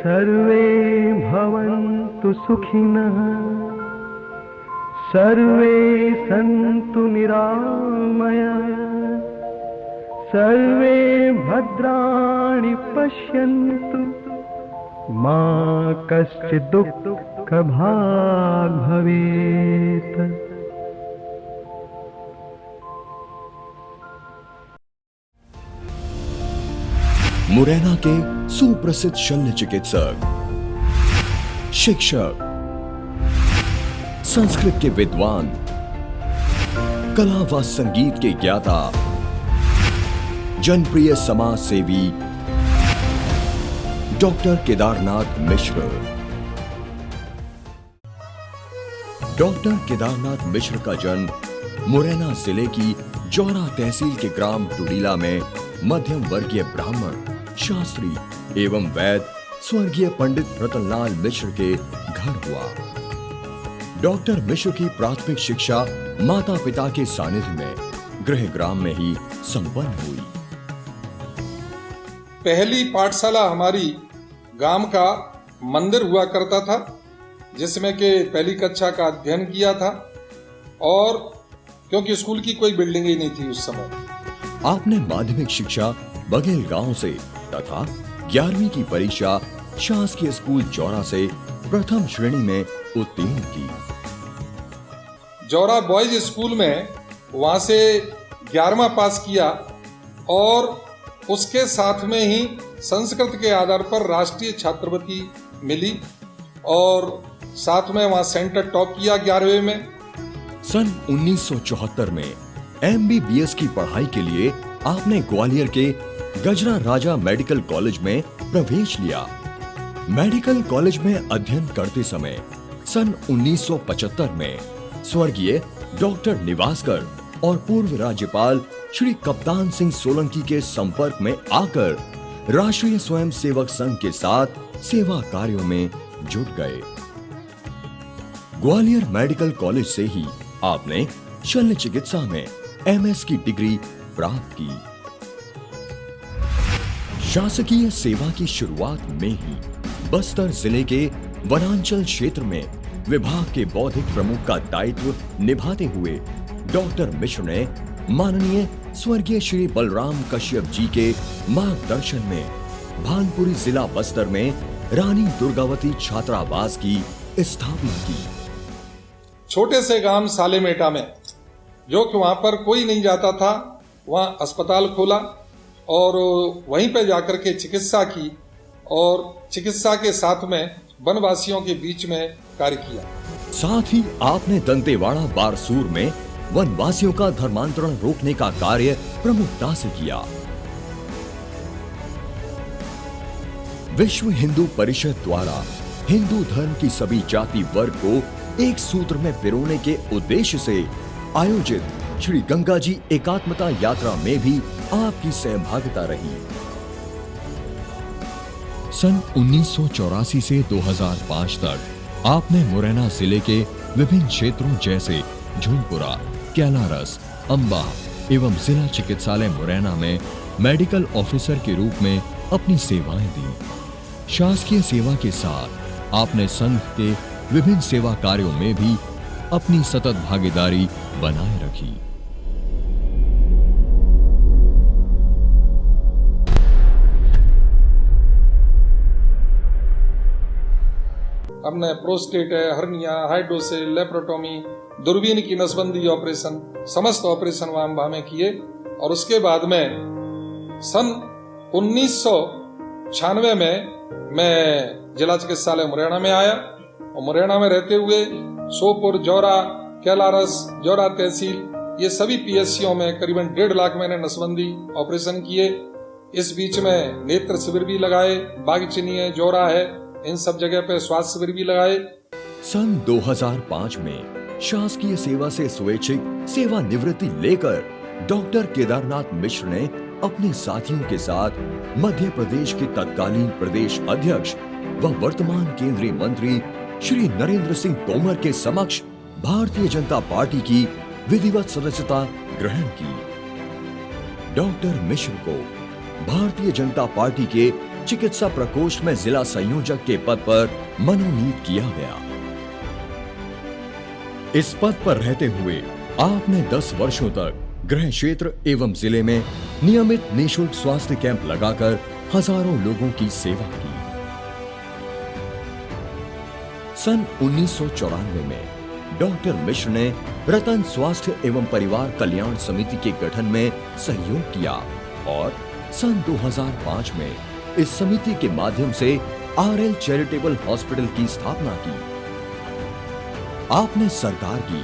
सर्वे भवन्तु सुखिनः, सर्वे सन्तु निरामयाः, सर्वे भद्राणि पश्यन्तु, मा कश्चित् दुःखभाग् भवेत्। मुरैना के सुप्रसिद्ध शल्य चिकित्सक, शिक्षक, संस्कृत के विद्वान, कला व संगीत के ज्ञाता, जनप्रिय समाज सेवी डॉक्टर केदारनाथ मिश्र। डॉक्टर केदारनाथ मिश्र का जन्म मुरैना जिले की जौरा तहसील के ग्राम टुडीला में मध्यम वर्गीय ब्राह्मण, शास्त्री एवं वैद्य स्वर्गीय पंडित रतनलाल मिश्र के घर हुआ। डॉक्टर मिश्र की प्राथमिक शिक्षा माता पिता के सानिध्य में गृह ग्राम में ही संपन्न हुई। पहली पाठशाला हमारी गांव का मंदिर हुआ करता था, जिसमें के पहली कक्षा का अध्ययन किया था, और क्योंकि स्कूल की कोई बिल्डिंग ही नहीं थी उस समय। आपने माध्यमिक शिक्षा बघेल गांव से तथा 11वीं की परीक्षा शासकीय स्कूल जौरा से प्रथम श्रेणी में उत्तीर्ण की। जौरा बॉयज स्कूल में वहां से 11वां पास किया, और उसके साथ में ही संस्कृत के आधार पर राष्ट्रीय छात्रवृत्ति मिली, और साथ में वहां सेंटर टॉप किया 11वें में। सन 1974 में MBBS की पढ़ाई के लिए आपने ग्वालियर के गजरा राजा मेडिकल कॉलेज में प्रवेश लिया। मेडिकल कॉलेज में अध्ययन करते समय सन 1975 में स्वर्गीय डॉक्टर निवासकर और पूर्व राज्यपाल श्री कप्तान सिंह सोलंकी के संपर्क में आकर राष्ट्रीय स्वयंसेवक संघ के साथ सेवा कार्यों में जुट गए। ग्वालियर मेडिकल कॉलेज से ही आपने शल्य चिकित्सा में MS की डिग्री प्राप्त की। शासकीय सेवा की शुरुआत में ही बस्तर जिले के वनांचल क्षेत्र में विभाग के बौद्धिक प्रमुख का दायित्व निभाते हुए डॉक्टर मिश्र ने माननीय स्वर्गीय श्री बलराम कश्यप जी के मार्गदर्शन में भानपुरी जिला बस्तर में रानी दुर्गावती छात्रावास की स्थापना की। छोटे से गांव सालेमेटा में, जो कि वहां पर कोई नहीं जाता था, वहां अस्पताल खोला और वहीं पे जाकर के चिकित्सा की, और चिकित्सा के साथ में वनवासियों के बीच में कार्य किया। साथ ही आपने दंतेवाड़ा बारसूर में वनवासियों का धर्मांतरण रोकने का कार्य प्रमुखता से किया। विश्व हिंदू परिषद द्वारा हिंदू धर्म की सभी जाति वर्ग को एक सूत्र में पिरोने के उद्देश्य से आयोजित श्री गंगा जी एकात्मता यात्रा में भी आपकी सहभागिता रही। सन 1984 से 2005 तक आपने मुरैना जिले के विभिन्न क्षेत्रों जैसे झुनपुरा, कैलारस, अंबा एवं जिला चिकित्सालय मुरैना में मेडिकल ऑफिसर के रूप में अपनी सेवाएं दी। शासकीय सेवा के साथ आपने संघ के विभिन्न सेवा कार्यों में भी अपनी सतत भागीदारी बनाए रखी। हमने प्रोस्टेट है, हर्निया, हाइड्रोसेल, लेप्रोटोमी, दूरबीन की नसबंदी ऑपरेशन, समस्त ऑपरेशन वहां में किए। और उसके बाद में सन 1996 में मैं जिला चिकित्सालय मुरैना में आया, और मुरैना में रहते हुए सोपुर, जौरा, कैलारस, जौरा तहसील, ये सभी PSCओं में करीबन 1.5 लाख मैंने नसबंदी ऑपरेशन किए। इस बीच में नेत्र शिविर भी लगाए, बागचिनी है, जौरा है, इन सब जगह पे स्वास्थ्य शिविर भी लगाए। सन 2005 में शासकीय सेवा से स्वैच्छिक सेवानिवृत्ति लेकर डॉक्टर केदारनाथ मिश्र ने अपने साथियों के साथ मध्य प्रदेश के तत्कालीन प्रदेश अध्यक्ष व वर्तमान केंद्रीय मंत्री श्री नरेंद्र सिंह तोमर के समक्ष भारतीय जनता पार्टी की विधिवत सदस्यता ग्रहण की। डॉक्टर मिश्र को भारतीय जनता पार्टी के चिकित्सा प्रकोष्ठ में जिला संयोजक के पद पर मनोनीत किया गया। इस पद पर रहते हुए आपने 10 वर्षों तक गृह क्षेत्र एवं जिले में नियमित निःशुल्क स्वास्थ्य कैंप लगाकर हजारों लोगों की सेवा की। सन 1994 में डॉक्टर मिश्र ने रतन स्वास्थ्य एवं परिवार कल्याण समिति के गठन में सहयोग किया और सन 2005 में इस समिति के माध्यम से आरएल चैरिटेबल हॉस्पिटल की स्थापना की। आपने सरकार की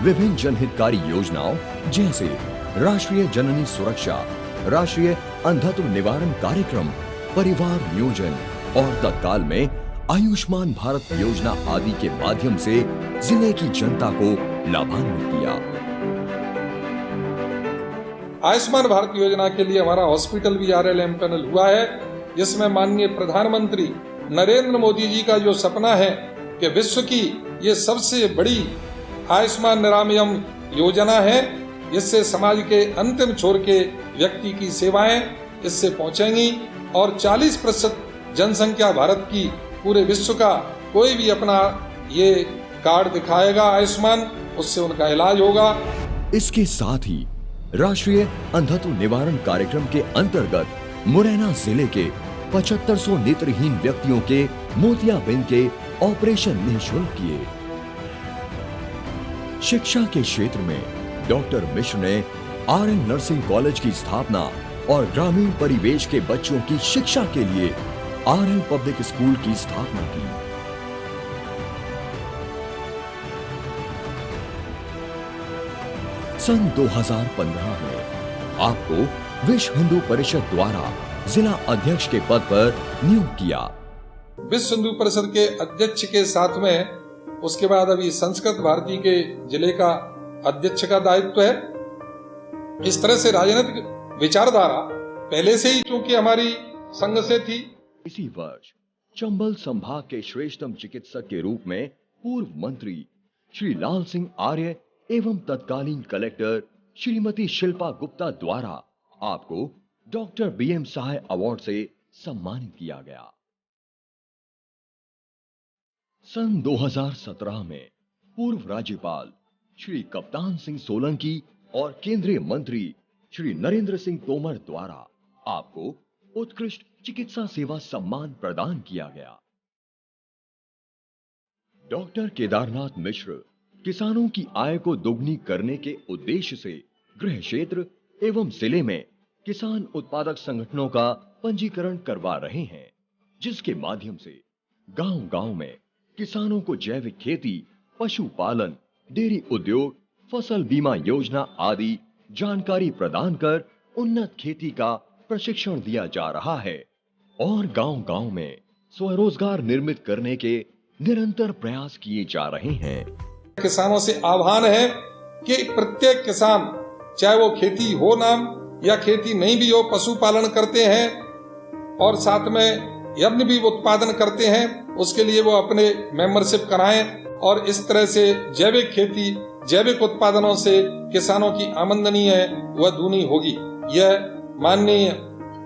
विभिन्न जनहितकारी योजनाओं जैसे राष्ट्रीय जननी सुरक्षा, राष्ट्रीय अंधत्व निवारण कार्यक्रम, परिवार नियोजन और तत्काल में आयुष्मान भारत योजना आदि के माध्यम से जिले की जनता को लाभान्वित किया। आयुष्मान भारत योजना के लिए हमारा हॉस्पिटल भी आरएलएम पैनल हुआ है, जिसमें माननीय प्रधानमंत्री नरेंद्र मोदी जी का जो सपना है कि विश्व की ये सबसे बड़ी आयुष्मान निरामयम योजना है, जिससे समाज के अंतिम छोर के व्यक्ति की सेवाएं इससे पहुंचेंगी और 40% जनसंख्या भारत की पूरे विश्व का कोई भी अपना ये कार्ड दिखाएगा आयुष्मान, उससे उनका इलाज होगा। इसके साथ ही राष्ट्रीय अंधत्व निवारण कार्यक्रम के अंतर्गत मुरैना जिले के 7500 नेत्रहीन व्यक्तियों के मोतियाबिंद के ऑपरेशन निःशुल्क किए। शिक्षा के क्षेत्र में डॉक्टर मिश्र ने आरएन नर्सिंग कॉलेज की स्थापना और ग्रामीण परिवेश के बच्चों की शिक्षा के लिए आरएल पब्लिक स्कूल की स्थापना की। सन 2015 में आपको विश्व हिंदू परिषद द्वारा जिला अध्यक्ष के पद पर नियुक्त किया। विश्व हिंदू परिषद के अध्यक्ष के साथ में उसके बाद अभी संस्कृत भारती के जिले का अध्यक्ष का दायित्व है। इस तरह से राजनीतिक विचारधारा पहले से ही चूंकि हमारी संघ से थी। इसी वर्ष चंबल संभाग के श्रेष्ठतम चिकित्सक के रूप में पूर्व मंत्री श्री लाल सिंह आर्य एवं तत्कालीन कलेक्टर श्रीमती शिल्पा गुप्ता द्वारा आपको डॉक्टर बीएम सहाय अवार्ड से सम्मानित किया गया। सन 2017 में पूर्व राज्यपाल श्री कप्तान सिंह सोलंकी और केंद्रीय मंत्री श्री नरेंद्र सिंह तोमर द्वारा आपको उत्कृष्ट चिकित्सा सेवा सम्मान प्रदान किया गया। डॉक्टर केदारनाथ मिश्र किसानों की आय को दोगुनी करने के उद्देश्य से गृह क्षेत्र एवं जिले में किसान उत्पादक संगठनों का पंजीकरण करवा रहे हैं, जिसके माध्यम से गांव-गांव में किसानों को जैविक खेती, पशुपालन, डेयरी उद्योग, फसल बीमा योजना आदि जानकारी प्रदान कर उन्नत खेती का प्रशिक्षण दिया जा रहा है और गांव-गांव में स्वरोजगार निर्मित करने के निरंतर प्रयास किए जा रहे हैं। किसानों से आह्वान है कि प्रत्येक किसान, चाहे वो खेती हो नाम या खेती नहीं भी हो, पशुपालन करते हैं और साथ में यज्ञ भी उत्पादन करते हैं, उसके लिए वो अपने मेंबरशिप कराएं और इस तरह से जैविक खेती, जैविक उत्पादनों से किसानों की आमदनी है वह दूनी होगी। यह माननीय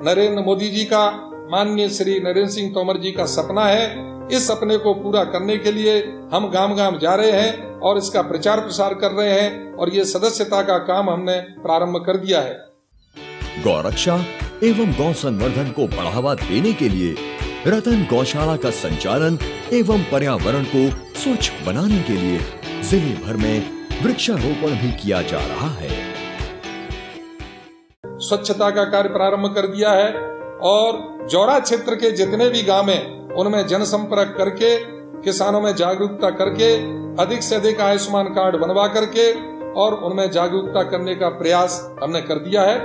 नरेंद्र मोदी जी का, माननीय श्री नरेंद्र सिंह तोमर जी का सपना है। इस सपने को पूरा करने के लिए हम गांव-गांव जा रहे हैं और इसका प्रचार प्रसार कर रहे हैं और ये सदस्यता का काम हमने प्रारंभ कर दिया है। गौरक्षा एवं गौ संवर्धन को बढ़ावा देने के लिए रतन गौशाला का संचालन एवं पर्यावरण को स्वच्छ बनाने के लिए जिले भर में वृक्षारोपण भी किया जा रहा है। स्वच्छता का कार्य प्रारंभ कर दिया है और जौरा क्षेत्र के जितने भी गांव हैं उनमें जनसंपर्क करके, किसानों में जागरूकता करके, अधिक से अधिक आयुष्मान कार्ड बनवा करके और उनमें जागरूकता करने का प्रयास हमने कर दिया है।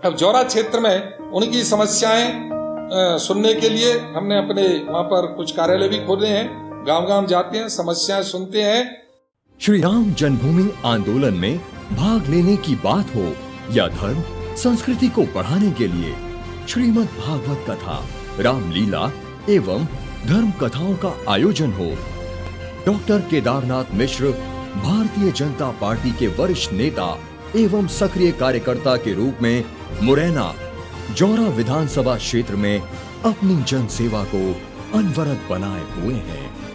अब जौरा क्षेत्र में उनकी समस्याएं सुनने के लिए हमने अपने वहाँ पर कुछ कार्यालय भी खोले हैं। गांव-गांव जाते हैं, समस्याएं सुनते हैं। श्री राम जन्मभूमि आंदोलन में भाग लेने की बात हो या धर्म संस्कृति को बढ़ाने के लिए श्रीमद् भागवत कथा, रामलीला एवं धर्म कथाओं का आयोजन हो, डॉक्टर केदारनाथ मिश्र भारतीय जनता पार्टी के वरिष्ठ नेता एवं सक्रिय कार्यकर्ता के रूप में मुरैना जौरा विधानसभा क्षेत्र में अपनी जन सेवा को अनवरत बनाए हुए हैं।